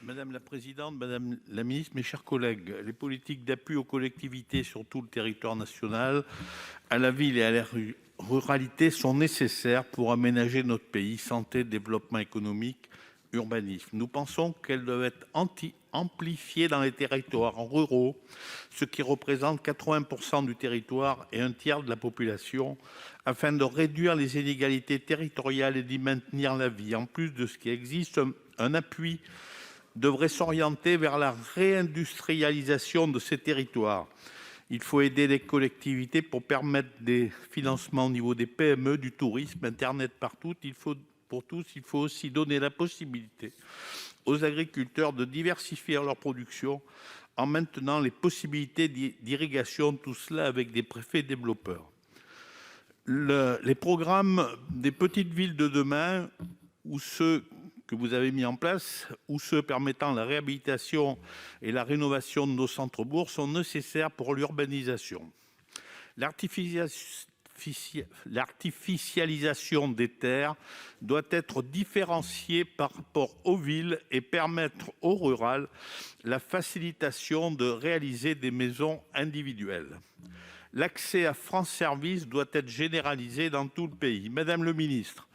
Madame la présidente, madame la ministre, mes chers collègues, les politiques d'appui aux collectivités sur tout le territoire national, à la ville et à la ruralité sont nécessaires pour aménager notre pays. Santé, développement économique, urbanisme. Nous pensons qu'elles doivent être amplifiées dans les territoires ruraux, ce qui représente 80% du territoire et un tiers de la population, afin de réduire les inégalités territoriales et d'y maintenir la vie. En plus de ce qui existe, un appui devrait s'orienter vers la réindustrialisation de ces territoires. Il faut aider les collectivités pour permettre des financements au niveau des PME, du tourisme, Internet partout. Pour tous, il faut aussi donner la possibilité aux agriculteurs de diversifier leur production en maintenant les possibilités d'irrigation, tout cela avec des préfets développeurs. Les programmes des petites villes de demain, ou ceux que vous avez mis en place, ou ceux permettant la réhabilitation et la rénovation de nos centres-bourgs sont nécessaires pour l'urbanisation. L'artificialisation des terres doit être différenciée par rapport aux villes et permettre au rural la facilitation de réaliser des maisons individuelles. L'accès à France Services doit être généralisé dans tout le pays. Madame le ministre,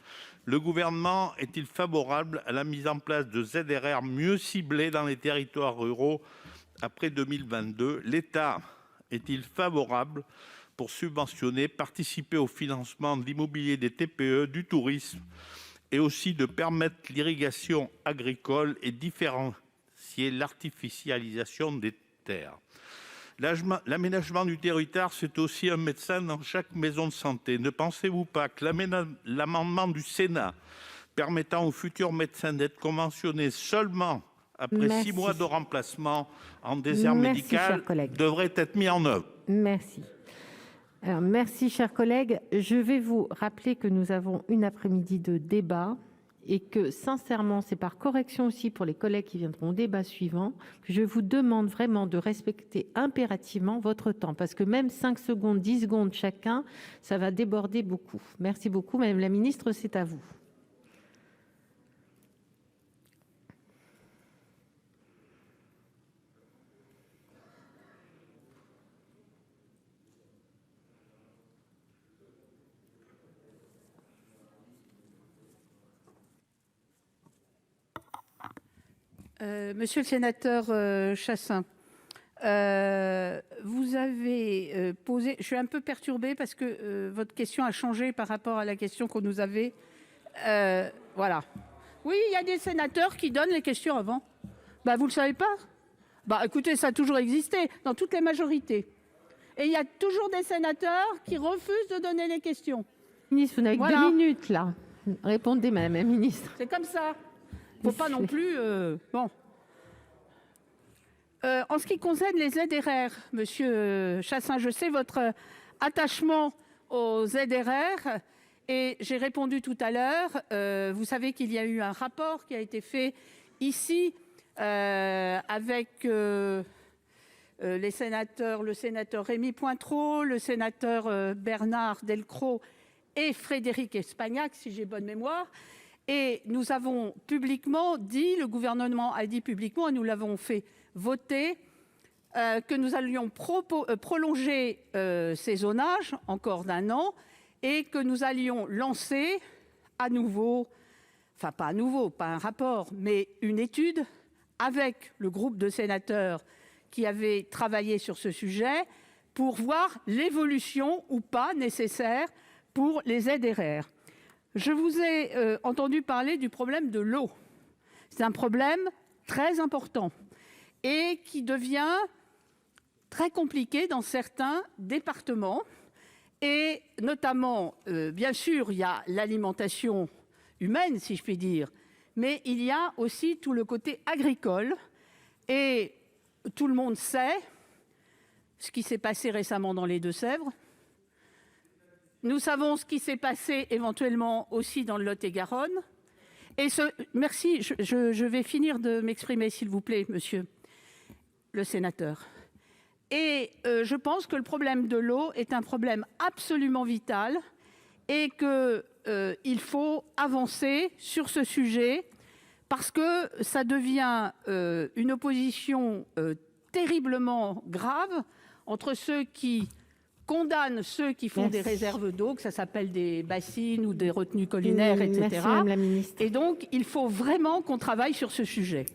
le Gouvernement est-il favorable à la mise en place de ZRR mieux ciblées dans les territoires ruraux après 2022 ? L'État est-il favorable pour subventionner, participer au financement de l'immobilier des TPE, du tourisme et aussi de permettre l'irrigation agricole et différencier l'artificialisation des terres ? L'aménagement du territoire, c'est aussi un médecin dans chaque maison de santé. Ne pensez-vous pas que l'amendement du Sénat permettant aux futurs médecins d'être conventionnés seulement après 6 mois de remplacement en désert médical devrait être mis en œuvre ? Merci. Alors, merci, chers collègues. Je vais vous rappeler que nous avons une après-midi de débat et que, sincèrement, c'est par correction aussi pour les collègues qui viendront au débat suivant, que je vous demande vraiment de respecter impérativement votre temps, parce que même 5 secondes, 10 secondes chacun, ça va déborder beaucoup. Merci beaucoup. Madame la ministre, c'est à vous. Monsieur le sénateur Chassaing, vous avez posé... Je suis un peu perturbée parce que votre question a changé par rapport à la question qu'on nous avait... voilà. Oui, il y a des sénateurs qui donnent les questions avant. Vous ne le savez pas ? Écoutez, ça a toujours existé dans toutes les majorités. Et il y a toujours des sénateurs qui refusent de donner les questions. Ministre, vous n'avez que 2 minutes, là. Répondez, madame la ministre. C'est comme ça. Il ne faut pas non plus... Bon. En ce qui concerne les ZRR, monsieur Chassaing, je sais votre attachement aux ZRR et j'ai répondu tout à l'heure. Vous savez qu'il y a eu un rapport qui a été fait ici avec les sénateurs, le sénateur Rémy Pointereau, le sénateur Bernard Delcros et Frédérique Espagnac, si j'ai bonne mémoire. Et nous avons publiquement dit, le gouvernement a dit publiquement, et nous l'avons fait voter, que nous allions prolonger ces zonages encore d'1 an et que nous allions lancer à nouveau, enfin pas à nouveau, pas un rapport, mais une étude avec le groupe de sénateurs qui avaient travaillé sur ce sujet pour voir l'évolution ou pas nécessaire pour les ZRR. Je vous ai entendu parler du problème de l'eau. C'est un problème très important et qui devient très compliqué dans certains départements. Et notamment, bien sûr, il y a l'alimentation humaine, si je puis dire, mais il y a aussi tout le côté agricole. Et tout le monde sait ce qui s'est passé récemment dans les Deux-Sèvres. Nous savons ce qui s'est passé éventuellement aussi dans le Lot-et-Garonne. Merci, je vais finir de m'exprimer, s'il vous plaît, monsieur le sénateur. Et je pense que le problème de l'eau est un problème absolument vital et qu'il faut avancer sur ce sujet parce que ça devient une opposition terriblement grave entre ceux qui condamnent ceux qui font des réserves d'eau, que ça s'appelle des bassines ou des retenues collinaires, etc. Merci, Madame la Ministre. Et donc, il faut vraiment qu'on travaille sur ce sujet.